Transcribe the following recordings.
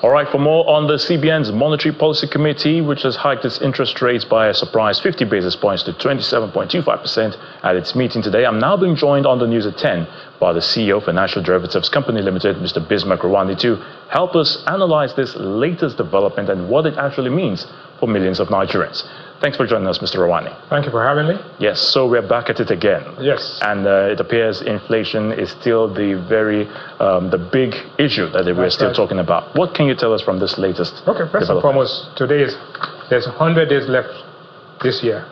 All right, for more on the CBN's Monetary Policy Committee, which has hiked its interest rates by a surprise 50 basis points to 27.25% at its meeting today, I'm now being joined on the news at 10 by the CEO of Financial Derivatives Company Limited, Mr. Bismarck Rewane, to help us analyze this latest development and what it actually means for millions of Nigerians. Thanks for joining us, Mr. Rewane. Thank you for having me. Yes, so we're back at it again. Yes. And it appears inflation is still the the big issue that we're still talking about. What can you tell us from this latest Okay, first and foremost, there's 100 days left this year,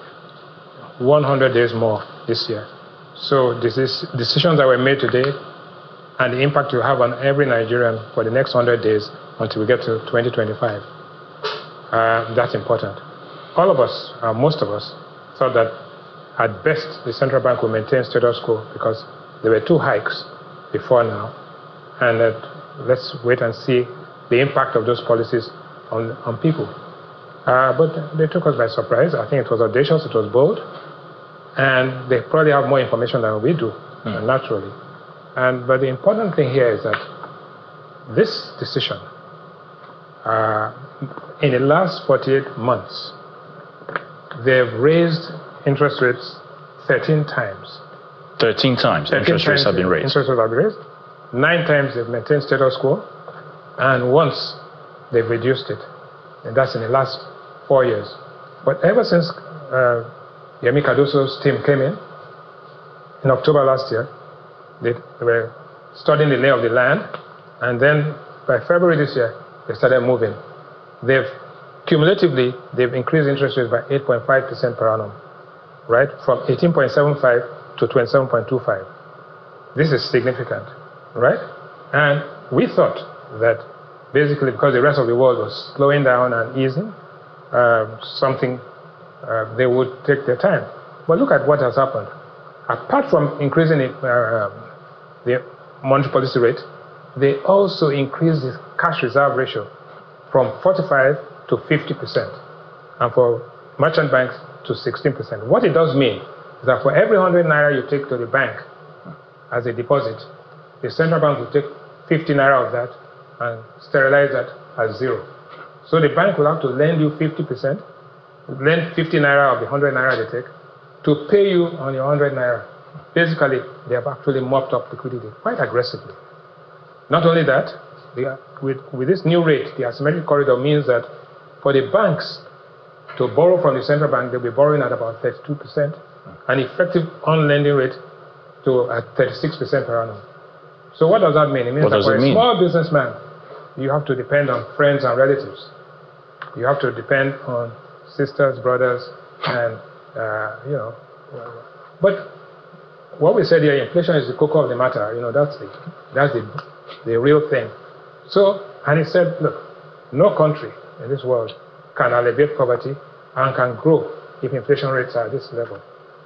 100 days more this year. So this is decisions that were made today and the impact it will have on every Nigerian for the next 100 days until we get to 2025. That's important. All of us, most of us, thought that at best the central bank will maintain status quo because there were 2 hikes before now, and that let's wait and see the impact of those policies on people. But they took us by surprise. I think it was audacious, it was bold, and they probably have more information than we do, naturally. But the important thing here is that this decision, in the last 48 months, they've raised interest rates 13 times. 13 times interest rates have been raised. Interest rates have been raised. 9 times they've maintained status quo, and once they've reduced it. And that's in the last 4 years. But ever since Yemi Cardoso's team came in October last year, they were studying the lay of the land, and then by February this year, they started moving. Cumulatively, they've increased interest rates by 8.5% per annum, right? From 18.75 to 27.25. This is significant, right? And we thought that basically because the rest of the world was slowing down and easing, they would take their time. But look at what has happened. Apart from increasing the monetary policy rate, they also increased the cash reserve ratio from 45 to 50%, and for merchant banks to 16%. What it does mean is that for every 100 naira you take to the bank as a deposit, the central bank will take 50 naira of that and sterilize that as 0. So the bank will have to lend you 50%, lend 50 naira of the 100 naira they take, to pay you on your 100 naira. Basically, they have actually mopped up liquidity quite aggressively. Not only that, with this new rate, the asymmetric corridor means that for the banks to borrow from the central bank, they'll be borrowing at about 32%, and effective on-lending rate at 36% per annum. So what does that mean? It means that for a small businessman, you have to depend on friends and relatives. You have to depend on sisters, brothers, and, But what we said here, inflation is the cocoa of the matter. That's the real thing. So, and he said, look, no country in this world can alleviate poverty and can grow if inflation rates are at this level.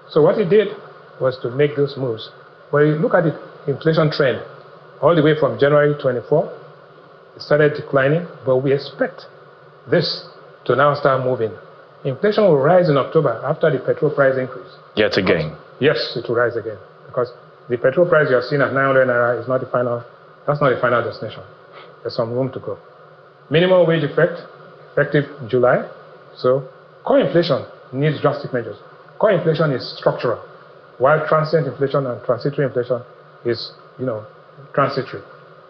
So what he did was to make those moves. But you look at the inflation trend, all the way from January 24, it started declining, but we expect this to now start moving. Inflation will rise in October after the petrol price increase. Yet again? Yes, it will rise again, because the petrol price you're seeing at 900 naira is not the final, that's not the final destination. There's some room to go. Minimum wage effective July. So core inflation needs drastic measures. Core inflation is structural, while transient inflation and transitory inflation is, transitory.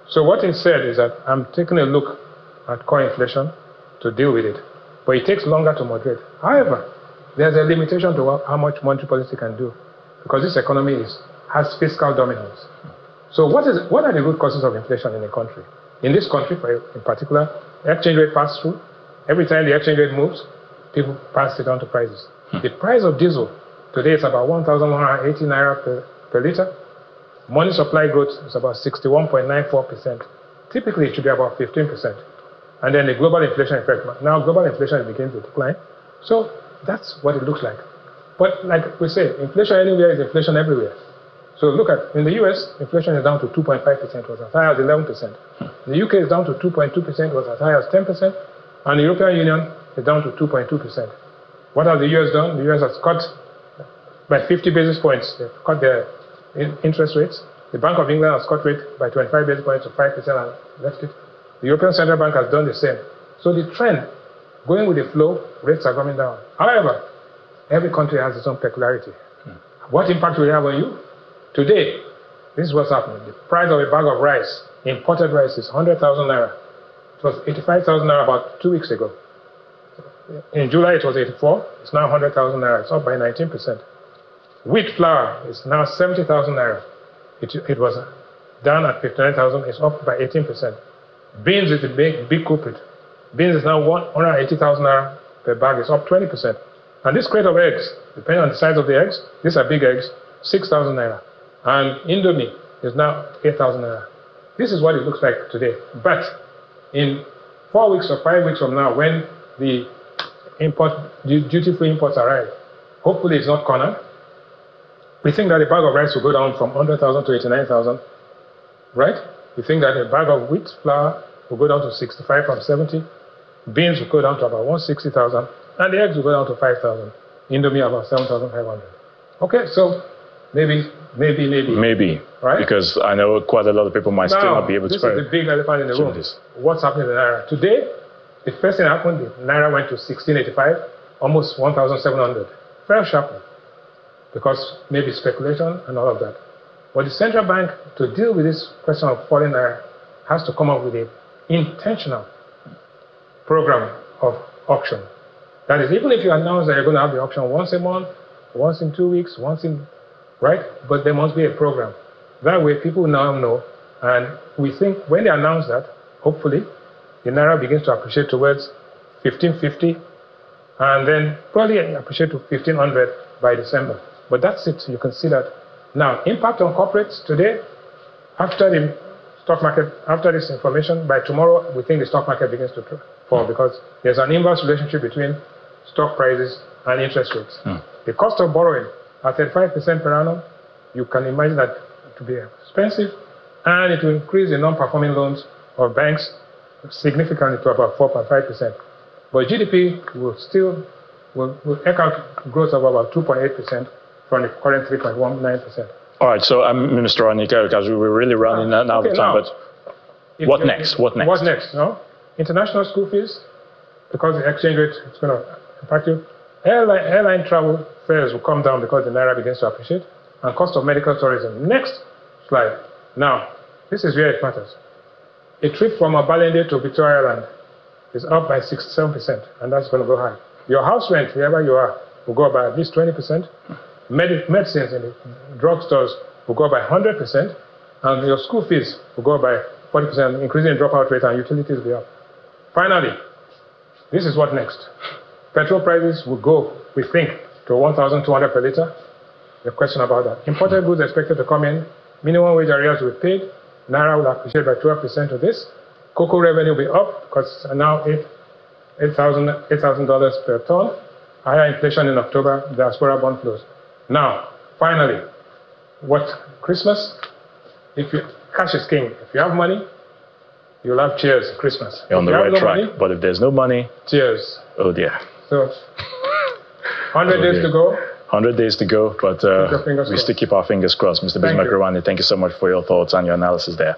So what he said is that I'm taking a look at core inflation to deal with it, but it takes longer to moderate. However, there's a limitation to how much monetary policy can do, because this economy has fiscal dominance. So what are the root causes of inflation in a country? In this country, in particular, exchange rate pass-through. Every time the exchange rate moves, people pass it on to prices. The price of diesel today is about 1,180 naira per liter. Money supply growth is about 61.94%. Typically, it should be about 15%. And then the global inflation effect. Now, global inflation is beginning to decline. So that's what it looks like. But like we say, inflation anywhere is inflation everywhere. So look at, in the US, inflation is down to 2.5%, was as high as 11%. The UK is down to 2.2%, was as high as 10%. And the European Union is down to 2.2%. What has the US done? The US has cut by 50 basis points. They've cut their interest rates. The Bank of England has cut rate by 25 basis points to 5% and left it. The European Central Bank has done the same. So the trend, going with the flow, rates are coming down. However, every country has its own peculiarity. What impact will it have on you? Today, this is what's happening. The price of a bag of rice, imported rice, is 100,000 naira. It was 85,000 naira about 2 weeks ago. In July, it was 84. It's now 100,000 naira. It's up by 19%. Wheat flour is now 70,000 naira. It was down at 59,000. It's up by 18%. Beans is the big culprit. Beans is now 180,000 naira per bag. It's up 20%. And this crate of eggs, depending on the size of the eggs, these are big eggs, 6,000 naira. And Indomie is now 8,000 naira. This is what it looks like today. But in 4 weeks or 5 weeks from now, when the duty-free imports arrive, hopefully it's not cornered. We think that a bag of rice will go down from 100,000 to 89,000, right? We think that a bag of wheat flour will go down to 65 from 70. Beans will go down to about 160,000. And the eggs will go down to 5,000. Indomie about 7,500. Okay, so maybe. Right? Because I know quite a lot of people might still not be able to. This is the big elephant in the room. What's happening in the Naira? Today, the first thing that happened, the Naira went to 1685, almost 1,700. Very sharply. Because maybe speculation and all of that. But the central bank, to deal with this question of falling Naira, has to come up with an intentional program of auction. That is, even if you announce that you're going to have the auction once a month, once in 2 weeks, right? But there must be a program. That way, people now know. And we think when they announce that, hopefully, the Naira begins to appreciate towards 1550, and then probably appreciate to 1500 by December. But that's it. You can see that. Now, impact on corporates today, after the stock market, after this information, by tomorrow, we think the stock market begins to fall because there's an inverse relationship between stock prices and interest rates. The cost of borrowing at 35% per annum, you can imagine that it will be expensive, and it will increase the non-performing loans of banks significantly to about 4.5%. But GDP will echo out growth of about 2.8% from the current 3.19%. All right, so Minister Anika, because we're really running out of time, but what next? What next? No? International school fees, because the exchange rate is going to impact you. Airline travel fares will come down because the Naira begins to appreciate, and cost of medical tourism. Next slide. Now, this is where it matters. A trip from Abalende to Victoria Island is up by 67%, and that's going to go high. Your house rent, wherever you are, will go up by at least 20%. Medicines in the drugstores will go up by 100%, and your school fees will go up by 40%, increasing the dropout rate, and utilities will be up. Finally, this is what next. Petrol prices will go, we think, to 1,200 per litre. The question about that. Imported goods expected to come in. Minimum wage arrears will be paid. Naira will appreciate by 12% to this. Cocoa revenue will be up because it's now $8,000 per ton. Higher inflation in October, diaspora bond flows. Now, finally, Christmas? Cash is king. If you have money, you'll have cheers Christmas. You're on the right track. But if there's no money, cheers. Oh dear. So, 100 days to go. 100 days to go, but we still keep our fingers crossed. Mr. Bismarck Rewane, thank you so much for your thoughts and your analysis there.